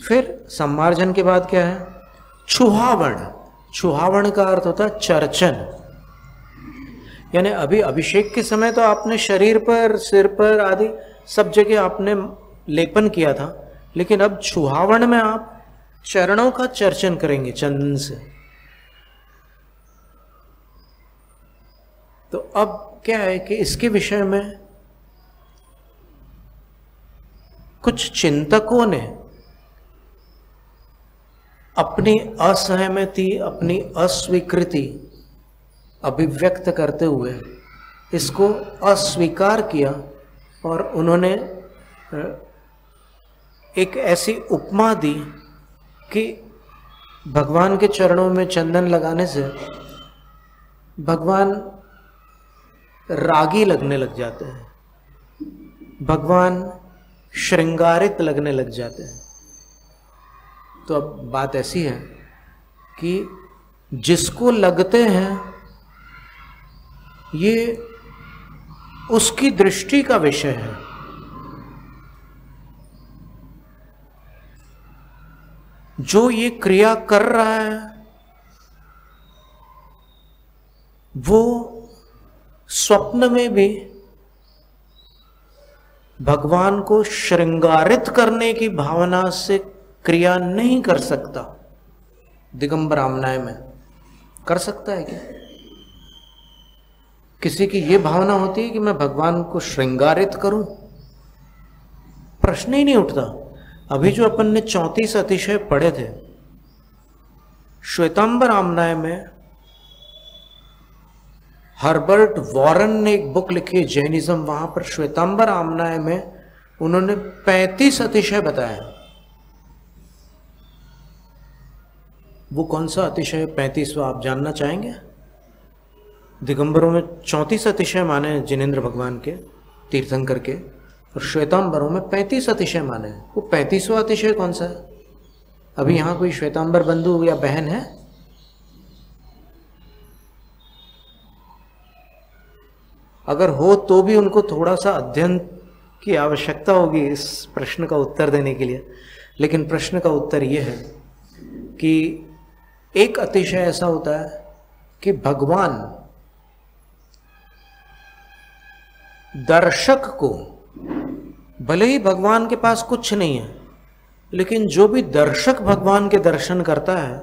फिर सम्मार्जन के बाद क्या है? छुहावण। छुहावण का अर्थ होता है चर्चन। यानी अभी अभिषेक के समय तो आपने शरीर पर, सिर पर आदि सब जगह आपने लेपन किया था, लेकिन अब छुहावण में आप चरणों का चर्चन करेंगे चंदन से। तो अब क्या है कि इसके विषय में कुछ चिंतकों ने अपनी असहमति, अपनी अस्वीकृति अभिव्यक्त करते हुए इसको अस्वीकार किया और उन्होंने एक ऐसी उपमा दी कि भगवान के चरणों में चंदन लगाने से भगवान रागी लगने लग जाते हैं, भगवान श्रृंगारित लगने लग जाते हैं। तो अब बात ऐसी है कि जिसको लगते हैं ये उसकी दृष्टि का विषय है। जो ये क्रिया कर रहा है वो स्वप्न में भी भगवान को श्रृंगारित करने की भावना से क्रिया नहीं कर सकता। दिगंबर आमनाय में कर सकता है क्या? किसी की ये भावना होती है कि मैं भगवान को श्रृंगारित करूं? प्रश्न ही नहीं उठता। अभी जो अपन ने 34 अतिशय पढ़े थे, श्वेतांबर आमनाय में हर्बर्ट वॉरेन ने एक बुक लिखी है जैनिज्म, वहां पर श्वेतांबर आमनाय में उन्होंने 35 अतिशय बताया। वो कौन सा अतिशय 35वां आप जानना चाहेंगे? दिगंबरों में 34 अतिशय माने जिनेंद्र भगवान के, तीर्थंकर के, और श्वेतांबरों में 35 अतिशय माने। वो 35वां अतिशय कौन सा है? अभी यहां कोई श्वेतांबर बंधु या बहन है? अगर हो तो भी उनको थोड़ा सा अध्ययन की आवश्यकता होगी इस प्रश्न का उत्तर देने के लिए। लेकिन प्रश्न का उत्तर यह है कि एक अतिशय ऐसा होता है कि भगवान दर्शक को, भले ही भगवान के पास कुछ नहीं है, लेकिन जो भी दर्शक भगवान के दर्शन करता है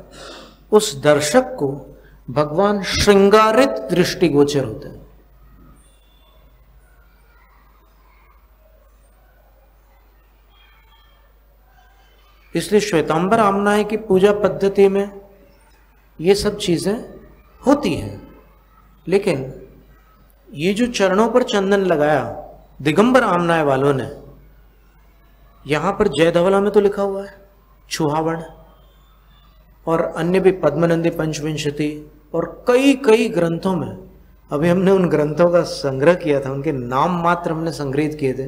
उस दर्शक को भगवान श्रृंगारित दृष्टिगोचर होते हैं। इसलिए श्वेतांबर आमनाय की पूजा पद्धति में ये सब चीजें होती हैं। लेकिन ये जो चरणों पर चंदन लगाया दिगंबर आमनाय वालों ने, यहां पर जय धवला में तो लिखा हुआ है छुहावण, और अन्य भी पद्मनंदी पंचविंशति और कई कई ग्रंथों में, अभी हमने उन ग्रंथों का संग्रह किया था, उनके नाम मात्र हमने संग्रहित किए थे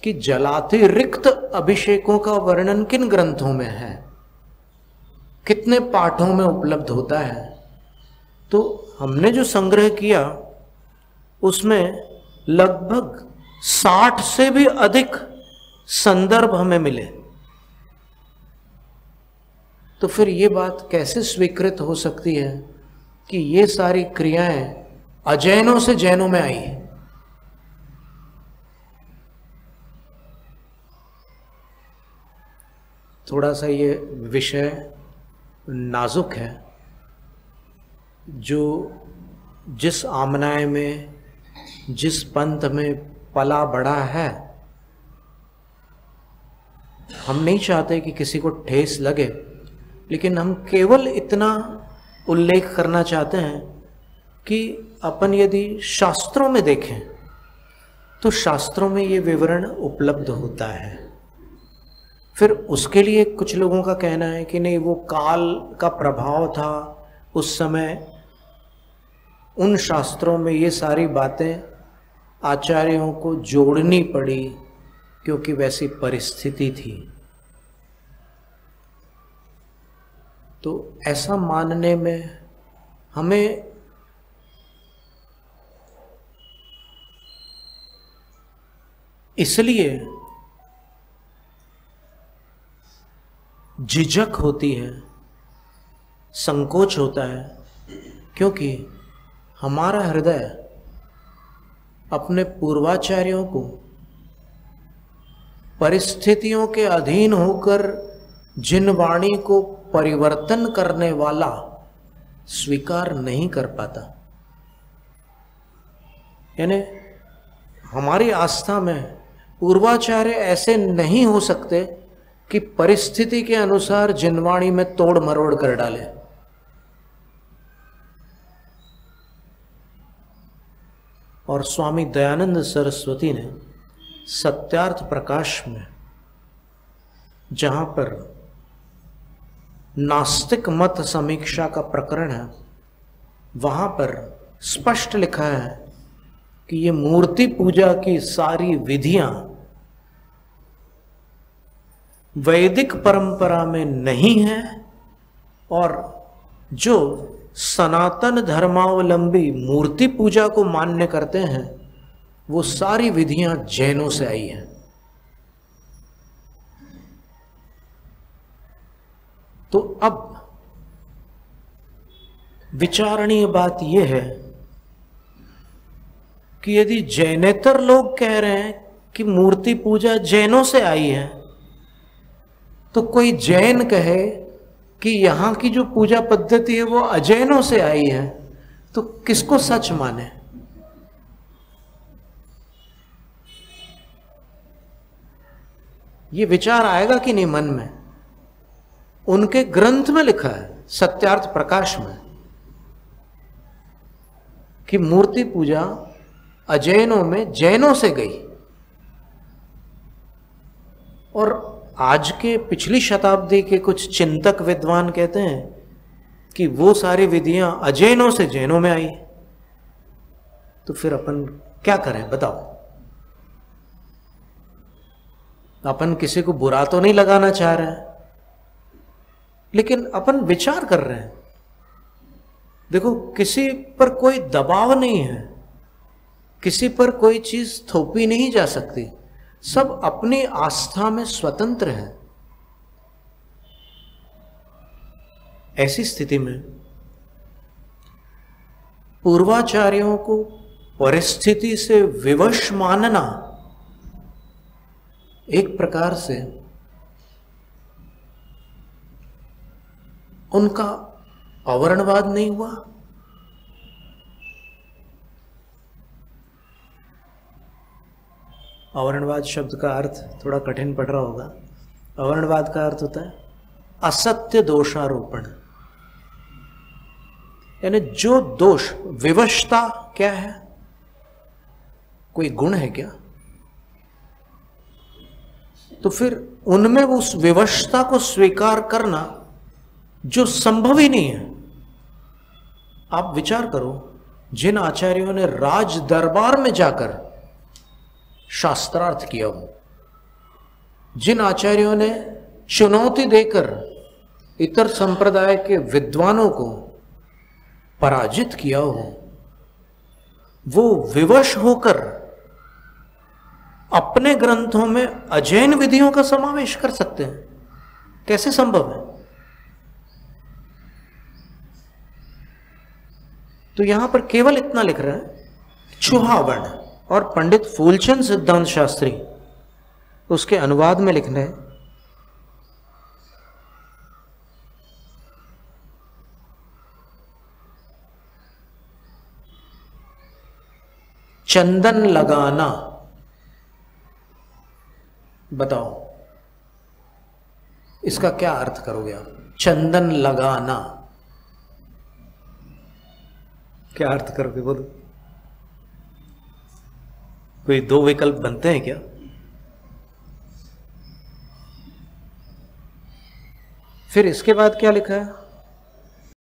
कि जलातिरिक्त अभिषेकों का वर्णन किन ग्रंथों में है, कितने पाठों में उपलब्ध होता है। तो हमने जो संग्रह किया उसमें लगभग 60 से भी अधिक संदर्भ हमें मिले। तो फिर ये बात कैसे स्वीकृत हो सकती है कि ये सारी क्रियाएं अजैनों से जैनों में आई है? थोड़ा सा ये विषय नाजुक है। जो जिस आमनाय में, जिस पंथ में पला बड़ा है, हम नहीं चाहते कि किसी को ठेस लगे, लेकिन हम केवल इतना उल्लेख करना चाहते हैं कि अपन यदि शास्त्रों में देखें तो शास्त्रों में ये विवरण उपलब्ध होता है। फिर उसके लिए कुछ लोगों का कहना है कि नहीं, वो काल का प्रभाव था, उस समय उन शास्त्रों में ये सारी बातें आचार्यों को जोड़नी पड़ी क्योंकि वैसी परिस्थिति थी। तो ऐसा मानने में हमें इसलिए झिझक होती है, संकोच होता है, क्योंकि हमारा हृदय अपने पूर्वाचार्यों को परिस्थितियों के अधीन होकर जिन वाणी को परिवर्तन करने वाला स्वीकार नहीं कर पाता। यानी हमारी आस्था में पूर्वाचार्य ऐसे नहीं हो सकते कि परिस्थिति के अनुसार जिनवाणी में तोड़ मरोड़ कर डाले। और स्वामी दयानंद सरस्वती ने सत्यार्थ प्रकाश में, जहां पर नास्तिक मत समीक्षा का प्रकरण है, वहां पर स्पष्ट लिखा है कि ये मूर्ति पूजा की सारी विधियां वैदिक परंपरा में नहीं है, और जो सनातन धर्मावलंबी मूर्ति पूजा को मान्य करते हैं वो सारी विधियां जैनों से आई हैं। तो अब विचारणीय बात यह है कि यदि जैनेतर लोग कह रहे हैं कि मूर्ति पूजा जैनों से आई है, तो कोई जैन कहे कि यहां की जो पूजा पद्धति है वो अजैनों से आई है, तो किसको सच माने? ये विचार आएगा कि नहीं मन में? उनके ग्रंथ में लिखा है सत्यार्थ प्रकाश में कि मूर्ति पूजा अजैनों में जैनों से गई, और आज के पिछली शताब्दी के कुछ चिंतक विद्वान कहते हैं कि वो सारी विधियां अजैनों से जैनों में आई। तो फिर अपन क्या करें बताओ? अपन किसी को बुरा तो नहीं लगाना चाह रहे हैं, लेकिन अपन विचार कर रहे हैं। देखो, किसी पर कोई दबाव नहीं है, किसी पर कोई चीज थोपी नहीं जा सकती, सब अपनी आस्था में स्वतंत्र है। ऐसी स्थिति में पूर्वाचार्यों को परिस्थिति से विवश मानना एक प्रकार से उनका अवर्णवाद नहीं हुआ? अवर्णवाद शब्द का अर्थ थोड़ा कठिन पड़ रहा होगा। अवर्णवाद का अर्थ होता है असत्य दोषारोपण, यानी जो दोष, विवशता क्या है? कोई गुण है क्या? तो फिर उनमें उस विवशता को स्वीकार करना जो संभव ही नहीं है। आप विचार करो, जिन आचार्यों ने राज दरबार में जाकर शास्त्रार्थ किया हो, जिन आचार्यों ने चुनौती देकर इतर संप्रदाय के विद्वानों को पराजित किया हो, वो विवश होकर अपने ग्रंथों में अजैन विधियों का समावेश कर सकते हैं? कैसे संभव है? तो यहां पर केवल इतना लिख रहा है, चूहावर्ण, और पंडित फूलचंद सिद्धांत शास्त्री उसके अनुवाद में लिखना है चंदन लगाना। बताओ इसका क्या अर्थ करोगे आप? चंदन लगाना क्या अर्थ करोगे? बोलो, कोई दो विकल्प बनते हैं क्या? फिर इसके बाद क्या लिखा है?